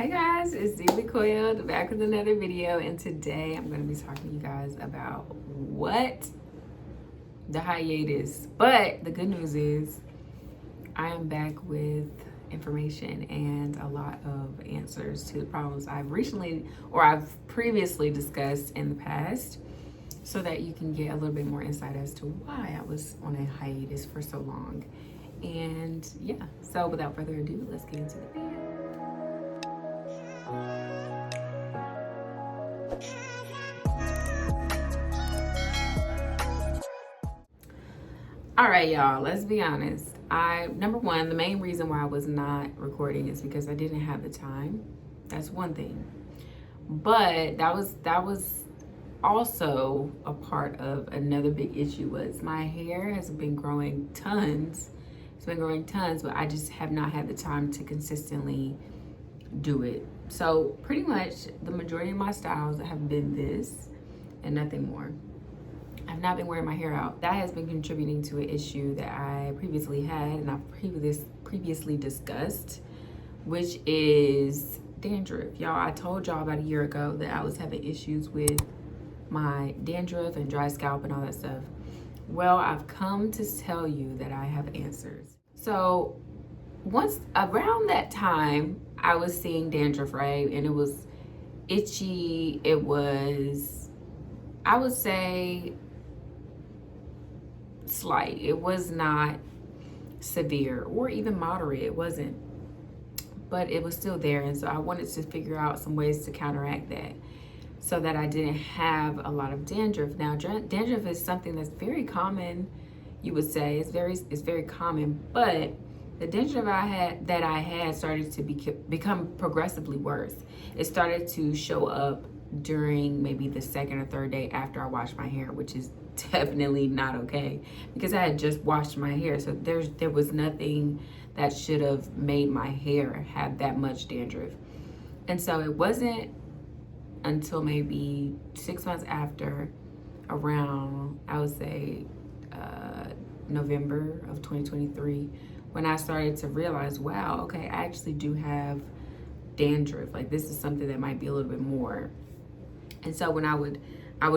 Hey guys, it's Deeplycoiled back with another video, and today I'm going to be talking to you guys about what the hiatus. But the good news is I am back with information and a lot of answers to the problems I've previously discussed in the past, so that you can get a little bit more insight as to why I was on a hiatus for so long. And yeah, so without further ado, let's get into the video. All right, y'all, let's be honest. Number one, the main reason why I was not recording is because I didn't have the time. That's one thing. But that was also a part of another big issue. Was my hair has been growing tons. It's been growing tons, but I just have not had the time to consistently do it. So pretty much the majority of my styles have been this and nothing more. I've not been wearing my hair out. That has been contributing to an issue that I previously had and I've previously discussed, which is dandruff. Y'all, I told y'all about a year ago that I was having issues with my dandruff and dry scalp and all that stuff. Well, I've come to tell you that I have answers. So once around that time, I was seeing dandruff, right? And it was itchy. It was, I would say, slight. It was not severe or even moderate. It wasn't, but it was still there. And so I wanted to figure out some ways to counteract that so that I didn't have a lot of dandruff. Now, dandruff is something that's very common, you would say. It's very common, but the dandruff that I had started to become progressively worse. It started to show up during maybe the second or third day after I washed my hair, which is definitely not okay because I had just washed my hair. So there was nothing that should have made my hair have that much dandruff. And so it wasn't until maybe 6 months after, around, I would say, November of 2023, when I started to realize, wow, okay, I actually do have dandruff. Like, this is something that might be a little bit more. And so when I would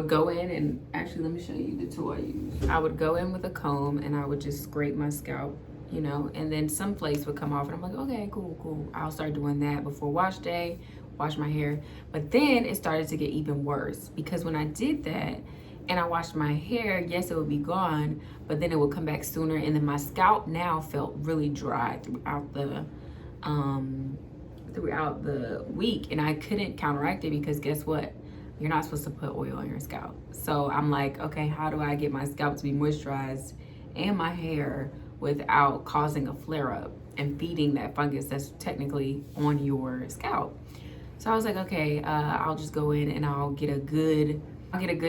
go in, and actually, let me show you the tool I use. I would go in with a comb and I would just scrape my scalp, you know, and then some flakes would come off and I'm like, okay, cool. I'll start doing that before wash day, wash my hair. But then it started to get even worse because when I did that and I washed my hair, yes, it would be gone, but then it would come back sooner. And then my scalp now felt really dry throughout the week, and I couldn't counteract it because guess what? You're not supposed to put oil on your scalp. So I'm like, okay, how do I get my scalp to be moisturized and my hair without causing a flare-up and feeding that fungus that's technically on your scalp? So I was like, okay, I'll just go in and I'll get a good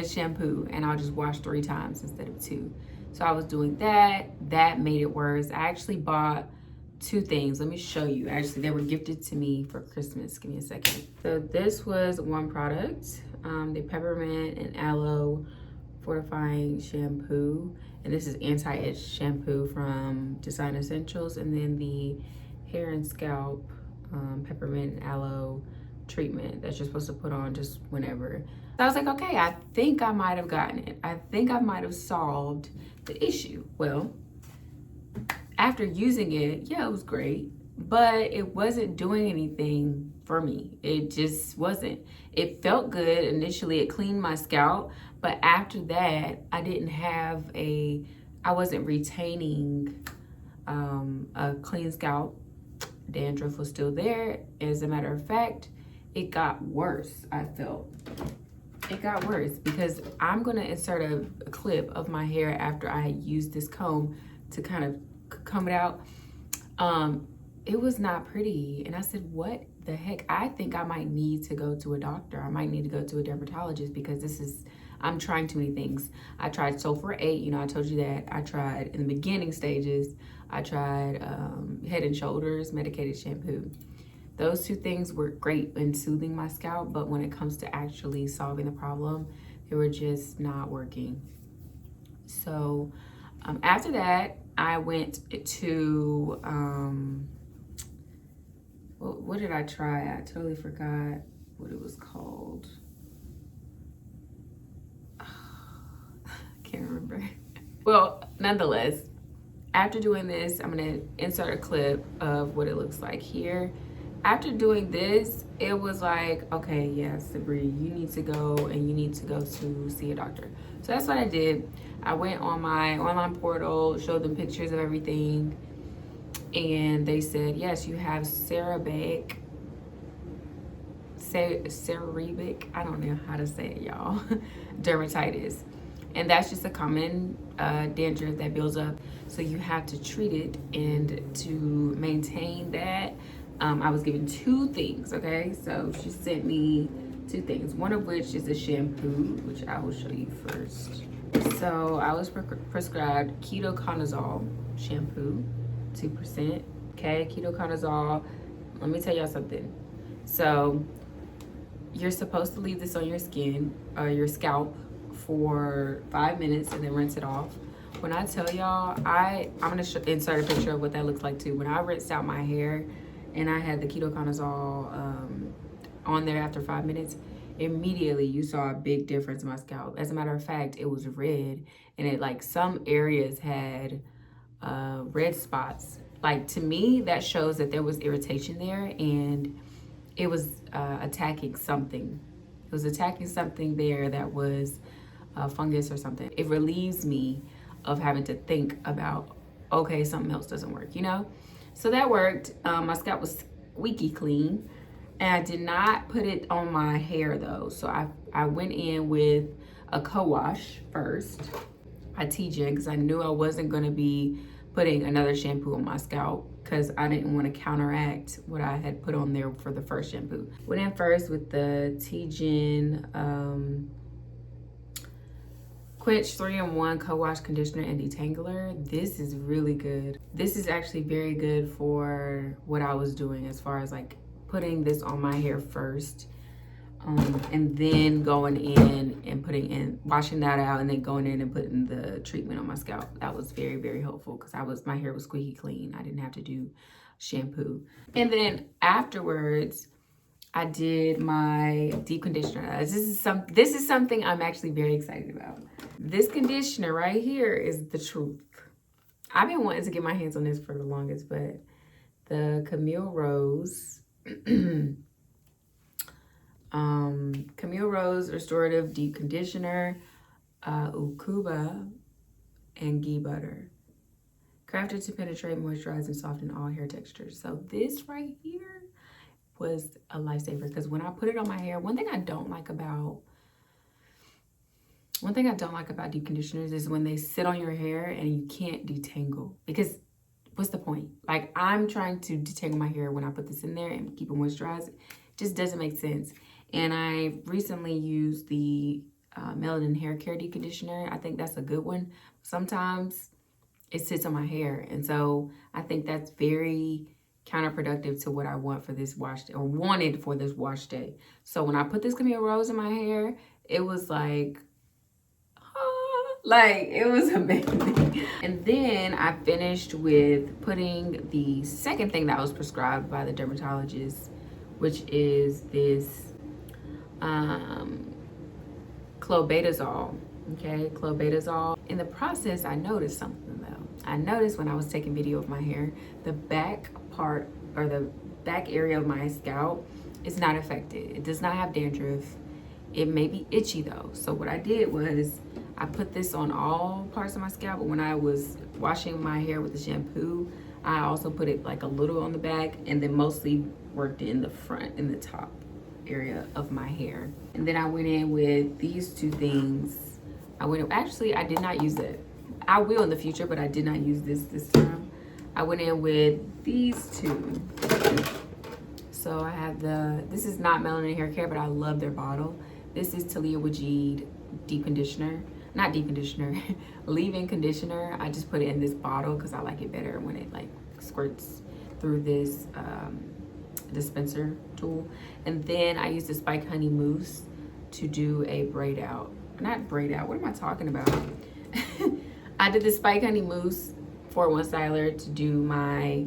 shampoo and I'll just wash 3 times instead of 2. So I was doing that. That made it worse. I actually bought 2 things. Let me show you. Actually, they were gifted to me for Christmas. Give me a second. So this was one product, the peppermint and aloe fortifying shampoo, and this is anti-itch shampoo from Design Essentials, and then the hair and scalp peppermint and aloe treatment that you're supposed to put on just whenever. So I was like, okay, I think I might have gotten it. I think I might have solved the issue. Well, after using it, yeah, it was great, but it wasn't doing anything for me. It just wasn't. It felt good. Initially, it cleaned my scalp, but after that, I wasn't retaining a clean scalp. Dandruff was still there. As a matter of fact, it got worse, I felt. It got worse because I'm gonna insert a clip of my hair after I used this comb to kind of comb it out. It was not pretty. And I said, what the heck? I think I might need to go to a doctor. I might need to go to a dermatologist because I'm trying too many things. I tried Sulfur 8, you know, I told you that. I tried, in the beginning stages, I tried Head and Shoulders medicated shampoo. Those 2 things were great in soothing my scalp, but when it comes to actually solving the problem, they were just not working. So after that, I went to what did I try? I totally forgot what it was called. Can't remember. Well, nonetheless, after doing this, I'm gonna insert a clip of what it looks like here. After doing this, it was like, okay, yes, Sabri, you need to go and you need to go to see a doctor. So that's what I did. I went on my online portal, showed them pictures of everything, and they said, yes, you have cerebic, I don't know how to say it, y'all, dermatitis. And that's just a common dandruff that builds up. So you have to treat it, and to maintain that, I was given 2 things, okay? So she sent me 2 things, one of which is a shampoo, which I will show you first. So I was prescribed ketoconazole shampoo, 2%, okay? Ketoconazole, let me tell y'all something. So you're supposed to leave this on your skin, or your scalp, for 5 minutes and then rinse it off. When I tell y'all, I'm gonna insert a picture of what that looks like too. When I rinsed out my hair and I had the ketoconazole on there after 5 minutes, immediately you saw a big difference in my scalp. As a matter of fact, it was red, and it, like, some areas had red spots. Like, to me, that shows that there was irritation there, and it was attacking something. It was attacking something there that was fungus or something. It relieves me of having to think about, okay, something else doesn't work, you know? So that worked. My scalp was squeaky clean, and I did not put it on my hair though. So I went in with a co-wash first. I TJ, because I knew I wasn't gonna be putting another shampoo on my scalp, because I didn't want to counteract what I had put on there for the first shampoo. Went in first with the TJ Quench 3-in-1 co-wash conditioner and detangler. This is really good. This is actually very good for what I was doing, as far as like putting this on my hair first, and then going in and washing that out, and then going in and putting the treatment on my scalp. That was very, very helpful, because my hair was squeaky clean. I didn't have to do shampoo. And then afterwards, I did my deep conditioner. This is something I'm actually very excited about. This conditioner right here is the truth. I've been wanting to get my hands on this for the longest, but the Camille Rose Camille Rose Restorative Deep Conditioner, Ukuba, and ghee butter. Crafted to penetrate, moisturize, and soften all hair textures. So this right here was a lifesaver, because when I put it on my hair, one thing I don't like about deep conditioners is when they sit on your hair and you can't detangle, because what's the point? Like, I'm trying to detangle my hair when I put this in there and keep it moisturized. It just doesn't make sense. And I recently used the Melanin Hair Care Deep Conditioner. I think that's a good one. Sometimes it sits on my hair, and so I think that's very counterproductive to what I want for this wash day, or wanted for this wash day. So when I put this Camille Rose in my hair, it was like it was amazing. And then I finished with putting the second thing that was prescribed by the dermatologist, which is this clobetasol. Okay, clobetasol. In the process, I noticed something though. I noticed when I was taking video of my hair, the back part, or the back area of my scalp, is not affected. It does not have dandruff. It may be itchy though. So what I did was I put this on all parts of my scalp, but when I was washing my hair with the shampoo, I also put it like a little on the back, and then mostly worked in the front, in the top area of my hair. And then I went in with these 2 things. Actually, I did not use it. I will in the future, but I did not use this time. I went in with these 2. So I have this is not Melanin Hair Care, but I love their bottle. This is Talia Wajid Deep Conditioner. Not deep conditioner, leave-in conditioner. I just put it in this bottle because I like it better when it like squirts through this dispenser tool. And then I use the Spike Honey Mousse to do a braid out. Not braid out, what am I talking about? I did the Spike Honey Mousse 4-in-1 styler to do my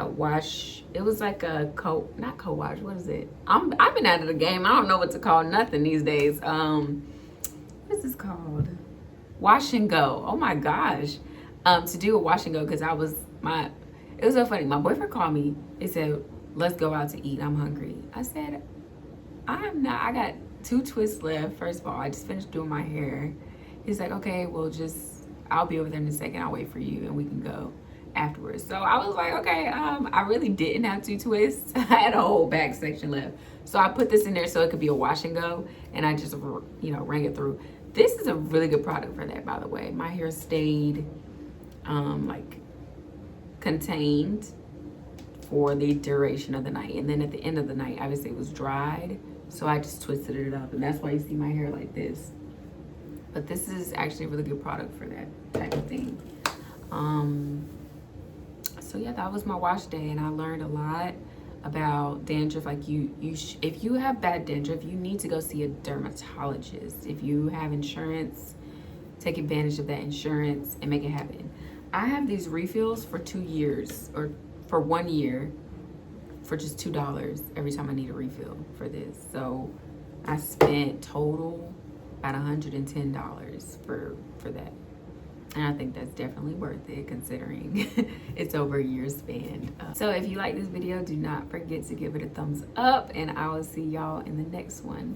wash. It was like a not co-wash. What is it? I've been out of the game. I don't know what to call nothing these days. What is this called? Wash and go. Oh my gosh. To do a wash and go, because it was so funny. My boyfriend called me. He said, let's go out to eat. I'm hungry. I said, I'm not. I got 2 twists left. First of all, I just finished doing my hair. He's like, okay, well, I'll be over there in a second. I'll wait for you and we can go afterwards. So I was like, okay, I really didn't have 2 twists. I had a whole back section left. So I put this in there so it could be a wash and go, and I just, rang it through. This is a really good product for that, by the way. My hair stayed like contained for the duration of the night, and then at the end of the night, obviously it was dried, so I just twisted it up, and that's why you see my hair like this. But this is actually a really good product for that type of thing. So yeah, that was my wash day, and I learned a lot about dandruff. Like if you have bad dandruff, you need to go see a dermatologist. If you have insurance, take advantage of that insurance and make it happen. I have these refills for 2 years, or for 1 year, for just $2 every time I need a refill for this. So I spent total about $110 for that. And I think that's definitely worth it, considering it's over a year's span. So if you like this video, do not forget to give it a thumbs up, and I will see y'all in the next one.